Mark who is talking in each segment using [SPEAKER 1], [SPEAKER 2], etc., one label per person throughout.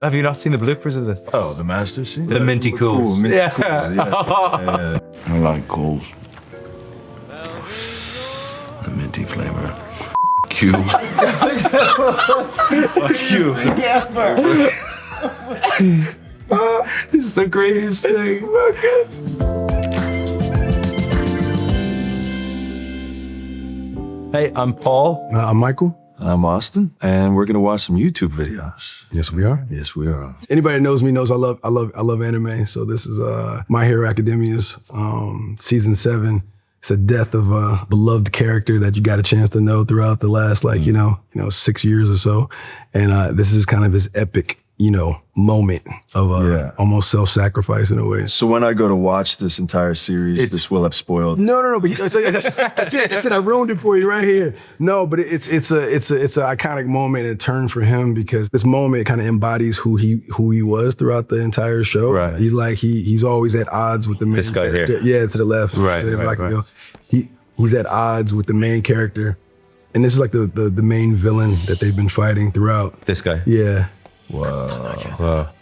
[SPEAKER 1] Have you not seen the bloopers of this?
[SPEAKER 2] Oh, the master scene?
[SPEAKER 1] The minty cools.
[SPEAKER 2] Minty
[SPEAKER 1] Yeah.
[SPEAKER 2] Cools, yeah.
[SPEAKER 3] I like Coles. The minty flavor. Q.
[SPEAKER 1] Fuck you. This is the greatest thing. Hey, I'm Paul.
[SPEAKER 4] I'm Michael.
[SPEAKER 2] I'm Austin, and we're gonna watch some YouTube videos.
[SPEAKER 4] Yes, we are.
[SPEAKER 2] Yes, we are.
[SPEAKER 4] Anybody that knows me knows I love anime. So this is My Hero Academia's season 7. It's a death of a beloved character that you got a chance to know throughout the last 6 years or so, and this is kind of his epic moment of almost self-sacrifice in a way.
[SPEAKER 2] So when I go to watch this entire series, this will have spoiled.
[SPEAKER 4] No, but that's it. I ruined it for you right here. No, but it's an iconic moment and a turn for him because this moment kind of embodies who he was throughout the entire show.
[SPEAKER 1] Right.
[SPEAKER 4] He's like he's always at odds with the main
[SPEAKER 1] This guy
[SPEAKER 4] character.
[SPEAKER 1] here.
[SPEAKER 4] Yeah, to the left.
[SPEAKER 1] Right,
[SPEAKER 4] So if I can
[SPEAKER 1] right.
[SPEAKER 4] go. He's at odds with the main character, and this is like the main villain that they've been fighting throughout.
[SPEAKER 1] This guy.
[SPEAKER 4] Yeah.
[SPEAKER 1] Wow.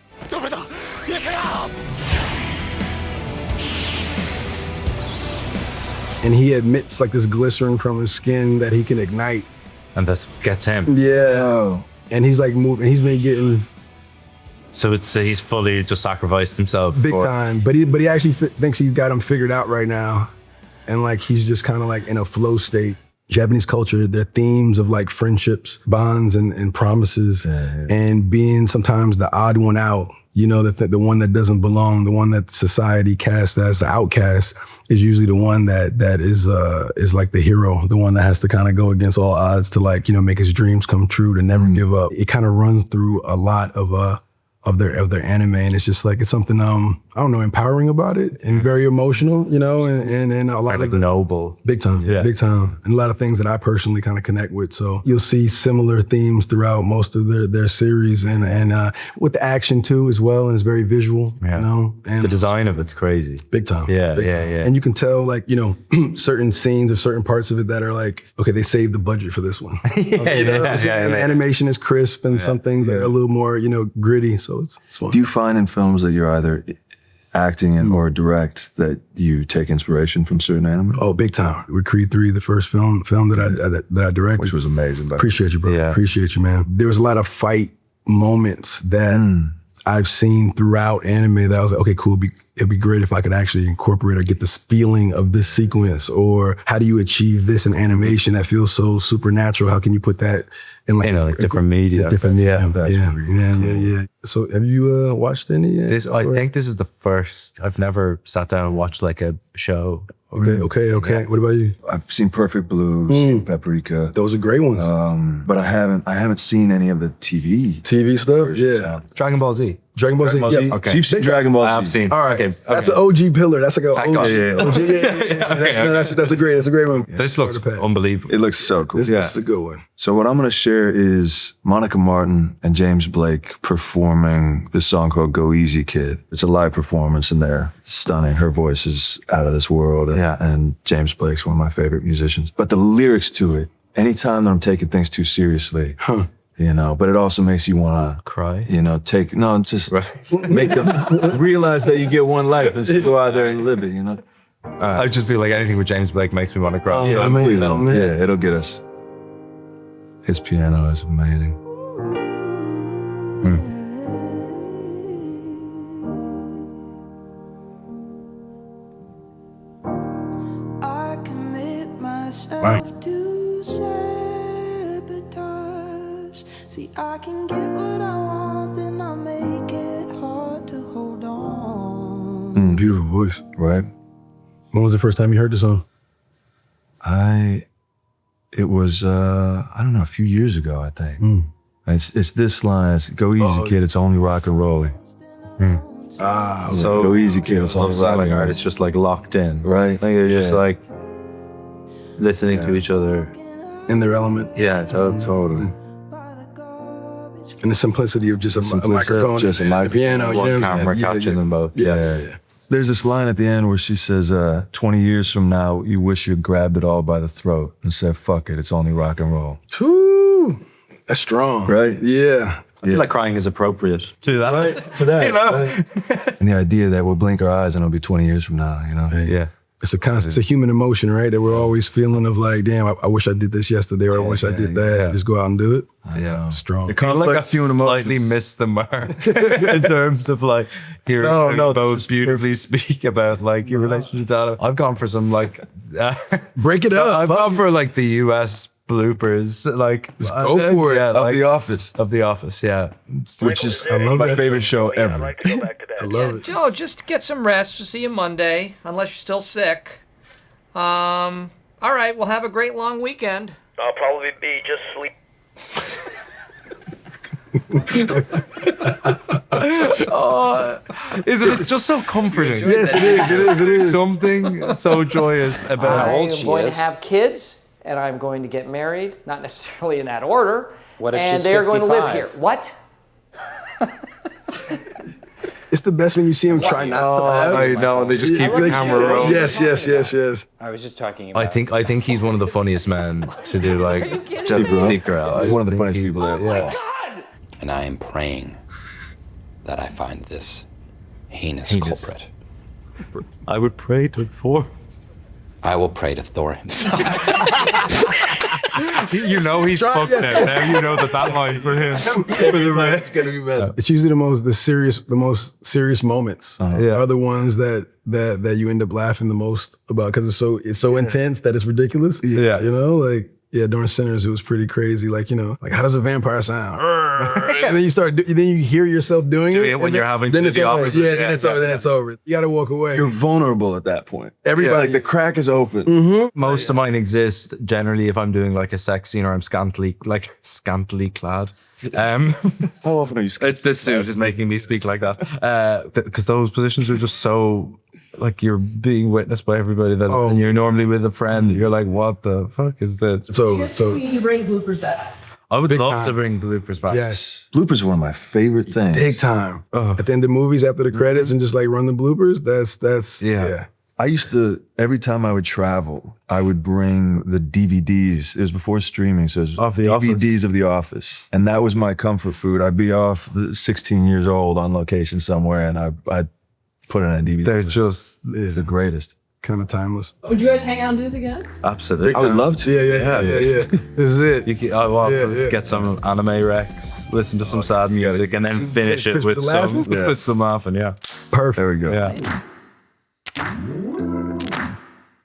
[SPEAKER 4] And he admits like this glycerin from his skin that he can ignite.
[SPEAKER 1] And this gets him.
[SPEAKER 4] Yeah.
[SPEAKER 2] Oh.
[SPEAKER 4] And he's like moving. He's been getting
[SPEAKER 1] So he's fully just sacrificed himself.
[SPEAKER 4] big time, but he actually thinks he's got him figured out right now, and like he's just kind of like in a flow state. Japanese culture, their themes of like friendships, bonds, and promises, and being sometimes the odd one out. The one that doesn't belong, the one that society casts as the outcast, is usually the one that is like the hero, the one that has to kind of go against all odds to make his dreams come true, to never give up. It kind of runs through a lot of their anime, and it's just like it's something empowering about it, and very emotional, and a lot
[SPEAKER 1] Like
[SPEAKER 4] of
[SPEAKER 1] noble.
[SPEAKER 4] big time, and a lot of things that I personally kind of connect with. So you'll see similar themes throughout most of their series, and with the action too as well, and it's very visual, and
[SPEAKER 1] The design of it's crazy.
[SPEAKER 4] big time,
[SPEAKER 1] Yeah,
[SPEAKER 4] big
[SPEAKER 1] yeah,
[SPEAKER 4] time.
[SPEAKER 1] yeah.
[SPEAKER 4] And you can tell certain scenes or certain parts of it that are like, okay, they saved the budget for this one. Okay,
[SPEAKER 1] yeah.
[SPEAKER 4] The animation is crisp, and some things are a little more gritty. So it's fun.
[SPEAKER 2] Do you find in films that you're either acting in or direct that you take inspiration from certain anime?
[SPEAKER 4] Oh, big time. With Creed 3, the first film that I directed.
[SPEAKER 2] Which was amazing.
[SPEAKER 4] Appreciate you, bro.
[SPEAKER 1] Yeah.
[SPEAKER 4] Appreciate you, man. There was a lot of fight moments that I've seen throughout anime that I was like, okay, cool. It'd be great if I could actually incorporate or get this feeling of this sequence, or how do you achieve this in animation that feels so supernatural? How can you put that in like
[SPEAKER 1] different media.
[SPEAKER 4] Different,
[SPEAKER 1] Yeah.
[SPEAKER 4] yeah. So have you watched any?
[SPEAKER 1] I think this is the first. I've never sat down and watched like a show.
[SPEAKER 4] Okay.
[SPEAKER 1] Yeah.
[SPEAKER 4] What about you?
[SPEAKER 2] I've seen Perfect Blue, seen Paprika,
[SPEAKER 4] Those are great ones.
[SPEAKER 2] but I haven't seen any of the TV.
[SPEAKER 4] TV stuff? Yeah.
[SPEAKER 1] Dragon Ball Z.
[SPEAKER 4] Dragon Ball Z. Yeah.
[SPEAKER 1] Okay.
[SPEAKER 2] So you've seen Dragon Ball Z?
[SPEAKER 1] I've seen.
[SPEAKER 4] All right.
[SPEAKER 1] Okay.
[SPEAKER 4] That's an OG pillar. That's like an OG.
[SPEAKER 2] on.
[SPEAKER 4] Yeah. That's a great one.
[SPEAKER 1] This looks unbelievable.
[SPEAKER 2] It looks so cool.
[SPEAKER 4] This is a good one.
[SPEAKER 2] So what I'm going to share is Monica Martin and James Blake performing this song called Go Easy Kid. It's a live performance and they're stunning. Her voice is out of this world. And James Blake's one of my favorite musicians. But the lyrics to it, anytime that I'm taking things too seriously, but it also makes you want to
[SPEAKER 1] Cry.
[SPEAKER 2] make them realize that you get one life and go out there and live it,
[SPEAKER 1] I just feel like anything with James Blake makes me want to cry.
[SPEAKER 4] Yeah, man.
[SPEAKER 2] Yeah, it'll get us. His piano is amazing.
[SPEAKER 5] I commit myself to sabotage. See, I can get what I want, then I make it hard to hold on.
[SPEAKER 4] Beautiful voice.
[SPEAKER 2] Right?
[SPEAKER 4] When was the first time you heard the song?
[SPEAKER 2] It was, I don't know, a few years ago, I think. It's this line, it's, go easy, kid, it's only rock and rolling.
[SPEAKER 1] So
[SPEAKER 2] go easy, kid, it's only rock and
[SPEAKER 1] selling
[SPEAKER 2] rolling.
[SPEAKER 1] artists just like locked in.
[SPEAKER 2] Right.
[SPEAKER 1] Like they're just like listening to each other.
[SPEAKER 4] In their element.
[SPEAKER 1] Yeah,
[SPEAKER 2] Totally.
[SPEAKER 4] And the simplicity of just a microphone,
[SPEAKER 2] just a
[SPEAKER 4] and piano.
[SPEAKER 1] one camera capturing them both.
[SPEAKER 4] Yeah.
[SPEAKER 2] There's this line at the end where she says, 20 years from now, you wish you grabbed it all by the throat and said, fuck it, it's only rock and roll.
[SPEAKER 4] Whew. That's strong.
[SPEAKER 2] Right?
[SPEAKER 4] Yeah.
[SPEAKER 1] I feel like crying is appropriate to that.
[SPEAKER 4] Right? To that.
[SPEAKER 1] You know?
[SPEAKER 4] Right?
[SPEAKER 2] And the idea that we'll blink our eyes and it'll be 20 years from now, you know?
[SPEAKER 1] Yeah.
[SPEAKER 4] It's a constant, it's a human emotion, right? That we're always feeling of like, damn, I wish I did this yesterday, or I wish I did that.
[SPEAKER 1] yeah.
[SPEAKER 4] Just go out and do it.
[SPEAKER 1] Yeah.
[SPEAKER 4] Strong.
[SPEAKER 2] The
[SPEAKER 1] I feel like I
[SPEAKER 2] complex human emotions.
[SPEAKER 1] slightly missed the mark in terms of like hearing
[SPEAKER 2] No,
[SPEAKER 1] both
[SPEAKER 2] this is
[SPEAKER 1] beautifully speak about like your relationship to Anna. I've gone for some like
[SPEAKER 4] Break it up.
[SPEAKER 1] I've
[SPEAKER 4] Fuck.
[SPEAKER 1] gone for like the US bloopers, like
[SPEAKER 4] go for it.
[SPEAKER 1] Yeah,
[SPEAKER 2] Of
[SPEAKER 1] like,
[SPEAKER 2] The Office,
[SPEAKER 1] of The Office, yeah.
[SPEAKER 2] which is
[SPEAKER 4] love
[SPEAKER 2] my
[SPEAKER 4] that.
[SPEAKER 2] favorite show ever.
[SPEAKER 4] I love it.
[SPEAKER 6] Joe, just get some rest. We'll see you Monday, unless you're still sick. All right, well, have a great long weekend.
[SPEAKER 7] I'll probably be just sleep.
[SPEAKER 1] Isn't it? It's just so comforting.
[SPEAKER 4] Yes, it is. It is. It is.
[SPEAKER 1] Something so joyous about
[SPEAKER 6] I
[SPEAKER 8] old
[SPEAKER 6] am
[SPEAKER 8] she
[SPEAKER 6] going
[SPEAKER 8] is.
[SPEAKER 6] to have kids, and I'm going to get married, not necessarily in that order.
[SPEAKER 8] What if
[SPEAKER 6] and
[SPEAKER 8] she's
[SPEAKER 6] they are going to live
[SPEAKER 8] 55?
[SPEAKER 6] here. What?
[SPEAKER 4] It's the best when you see him try not to laugh.
[SPEAKER 1] I know, and they just keep the camera rolling.
[SPEAKER 4] Yes, yes, yes, yes.
[SPEAKER 8] I was just talking about.
[SPEAKER 1] I think he's one of the funniest men to do like
[SPEAKER 2] Steve Carell.
[SPEAKER 1] Steve Carell.
[SPEAKER 2] One of the funniest people there.
[SPEAKER 1] Yeah.
[SPEAKER 8] And I am praying that I find this heinous
[SPEAKER 1] Heinous.
[SPEAKER 8] culprit.
[SPEAKER 1] I would pray to Thor.
[SPEAKER 8] I will pray to Thor himself.
[SPEAKER 1] You know he's fucked now. Now you know that line for him.
[SPEAKER 2] It's gonna be better.
[SPEAKER 4] It's usually the most serious moments
[SPEAKER 1] Yeah.
[SPEAKER 4] are the ones that you end up laughing the most about because it's so intense that it's ridiculous.
[SPEAKER 1] Yeah.
[SPEAKER 4] You know, like during Sinners it was pretty crazy. Like, you know, like how does a vampire sound? And then then you hear yourself doing it
[SPEAKER 1] when
[SPEAKER 4] and
[SPEAKER 1] you're
[SPEAKER 4] then-
[SPEAKER 1] having to
[SPEAKER 4] then
[SPEAKER 1] do
[SPEAKER 4] it's
[SPEAKER 1] the
[SPEAKER 4] over.
[SPEAKER 1] opposite.
[SPEAKER 4] Yeah, then it's over. Then it's over. You got to walk away.
[SPEAKER 2] You're vulnerable at that point.
[SPEAKER 4] Everybody-
[SPEAKER 2] Like the crack is open.
[SPEAKER 4] Mm-hmm.
[SPEAKER 1] Most of mine exist generally if I'm doing like a sex scene or I'm scantily clad.
[SPEAKER 2] How often are you scared?
[SPEAKER 1] It's this suit is making me speak like that. Because those positions are just so like you're being witnessed by everybody that and you're normally with a friend. You're like, what the fuck is this?
[SPEAKER 4] So
[SPEAKER 9] You bring bloopers back.
[SPEAKER 1] I would
[SPEAKER 4] Big
[SPEAKER 1] love
[SPEAKER 4] time.
[SPEAKER 1] to bring bloopers back.
[SPEAKER 4] yes,
[SPEAKER 2] Bloopers are one of my favorite things.
[SPEAKER 4] big time. At the end of movies, after the credits, and just like run the bloopers. That's
[SPEAKER 1] Yeah.
[SPEAKER 2] I used to, every time I would travel, I would bring the DVDs. It was before streaming, so it was
[SPEAKER 1] Of The
[SPEAKER 2] DVDs of The Office. And that was my comfort food. I'd be off 16 years old on location somewhere, and I'd put in a DVD.
[SPEAKER 1] They're just
[SPEAKER 2] It's the greatest.
[SPEAKER 4] kind of timeless.
[SPEAKER 9] Would you guys hang out and do this again?
[SPEAKER 1] absolutely.
[SPEAKER 2] I would love to.
[SPEAKER 4] Yeah. This is it.
[SPEAKER 1] You can, I want
[SPEAKER 4] Yeah,
[SPEAKER 1] to
[SPEAKER 4] yeah.
[SPEAKER 1] get some anime recs, listen to some sad music, and then finish it
[SPEAKER 4] finish
[SPEAKER 1] with
[SPEAKER 4] with the
[SPEAKER 1] some
[SPEAKER 4] laughing?
[SPEAKER 1] with some laughing. Yeah,
[SPEAKER 4] Perfect.
[SPEAKER 2] There we go.
[SPEAKER 1] yeah.